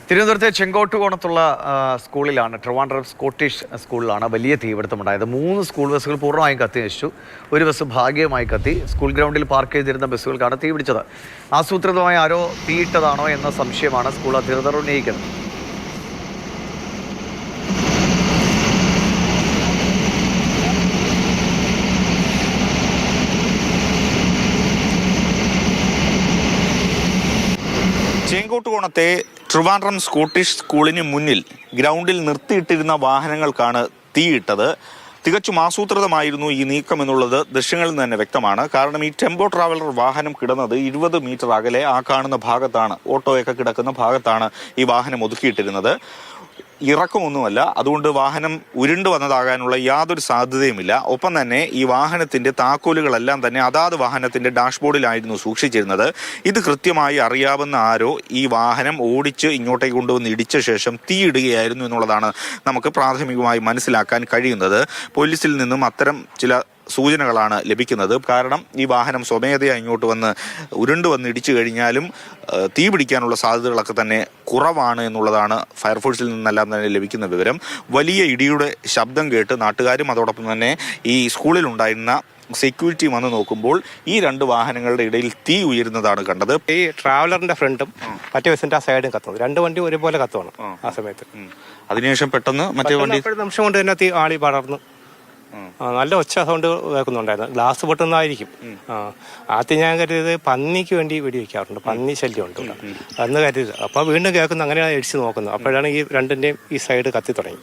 തിരുവനന്തപുരത്തെ ചെങ്കോട്ടുകോണത്തുള്ള സ്കൂളിലാണ്, ട്രിവാൻഡ്രം സ്കോട്ടിഷ് സ്കൂളിലാണ് വലിയ തീപിടുത്തമുണ്ടായത്. 3 സ്കൂൾ ബസ്സുകൾ പൂർണ്ണമായും കത്തി നശിച്ചു. ഒരു ബസ് ഭാഗികമായി കത്തി. സ്കൂൾ ഗ്രൗണ്ടിൽ പാർക്ക് ചെയ്തിരുന്ന ബസ്സുകൾക്കാണ് തീപിടിച്ചത്. ആസൂത്രിതമായി ആരോ തീയിട്ടതാണോ എന്ന സംശയമാണ് സ്കൂൾ അധികൃതർ ഉന്നയിക്കുന്നത്. ചെങ്കോട്ടുകോണത്തെ ട്രിവാൻഡ്രം സ്കോട്ടിഷ് സ്കൂളിന് മുന്നിൽ ഗ്രൗണ്ടിൽ നിർത്തിയിട്ടിരുന്ന വാഹനങ്ങൾക്കാണ് തീയിട്ടത്. തികച്ചും ആസൂത്രിതമായിരുന്നു ഈ നീക്കം എന്നുള്ളത് ദൃശ്യങ്ങളിൽ നിന്ന് തന്നെ വ്യക്തമാണ്. കാരണം ഈ ടെമ്പോ ട്രാവലർ വാഹനം കിടന്നത് 20 മീറ്റർ അകലെ ആ കാണുന്ന ഭാഗത്താണ്, ഓട്ടോയൊക്കെ കിടക്കുന്ന ഭാഗത്താണ് ഈ വാഹനം ഒതുക്കിയിട്ടിരുന്നത്. ഇറക്കമൊന്നുമല്ല, അതുകൊണ്ട് വാഹനം ഉരുണ്ടു വന്നതാകാനുള്ള യാതൊരു സാധ്യതയുമില്ല. ഒപ്പം തന്നെ ഈ വാഹനത്തിന്റെ താക്കോലുകളെല്ലാം തന്നെ അതാത് വാഹനത്തിന്റെ ഡാഷ്ബോർഡിലായിരുന്നു സൂക്ഷിച്ചിരുന്നത്. ഇത് കൃത്യമായി അറിയാവുന്ന ആരോ ഈ വാഹനം ഓടിച്ച് ഇങ്ങോട്ടേക്ക് കൊണ്ടുവന്ന് ഇടിച്ച ശേഷം തീയിടുകയായിരുന്നു എന്നുള്ളതാണ് നമുക്ക് പ്രാഥമികമായി മനസ്സിലാക്കാൻ കഴിയുന്നത്. പോലീസിൽ നിന്നും അത്തരം ചില സൂചനകളാണ് ലഭിക്കുന്നത്. കാരണം ഈ വാഹനം സ്വമേധയാ ഇങ്ങോട്ട് വന്ന് ഉരുണ്ടു വന്ന് ഇടിച്ചു കഴിഞ്ഞാലും തീ പിടിക്കാനുള്ള സാധ്യതകളൊക്കെ തന്നെ കുറവാണ് എന്നുള്ളതാണ് ഫയർഫോഴ്സിൽ നിന്നെല്ലാം തന്നെ ലഭിക്കുന്ന വിവരം. വലിയ ഇടിയുടെ ശബ്ദം കേട്ട് നാട്ടുകാരും അതോടൊപ്പം തന്നെ ഈ സ്കൂളിലുണ്ടായിരുന്ന സെക്യൂരിറ്റി വന്ന് നോക്കുമ്പോൾ ഈ 2 വാഹനങ്ങളുടെ ഇടയിൽ തീ ഉയരുന്നതാണ് കണ്ടത്. ഈ ട്രാവലറിന്റെ ഫ്രണ്ടും മറ്റേ ബസിന്റെ ആ സൈഡും കത്തുന്നു. 2 വണ്ടി ഒരുപോലെ കത്തുവാണ് ആ സമയത്ത്. അതിനുശേഷം പെട്ടെന്ന് മറ്റേ വണ്ടി നിമിഷം കൊണ്ട് തന്നെ തീ ആളി പടർന്നു. നല്ല ഒച്ച സൗണ്ട് കേൾക്കുന്നുണ്ടായിരുന്നു. ഗ്ലാസ് പൊട്ടുന്നതായിരിക്കും. ആദ്യം ഞാൻ കരുതിയത് പന്നിക്ക് വേണ്ടി വെടിവെക്കാറുണ്ട്, പന്നി ശല്യമുണ്ട് അന്ന് കരുതിയത്. അപ്പോൾ വീണ്ടും കേൾക്കുന്നു, അങ്ങനെയാണ് ഇടിച്ച് നോക്കുന്നത്. അപ്പോഴാണ് ഈ 2ന്റെയും ഈ സൈഡ് കത്തി തുടങ്ങി.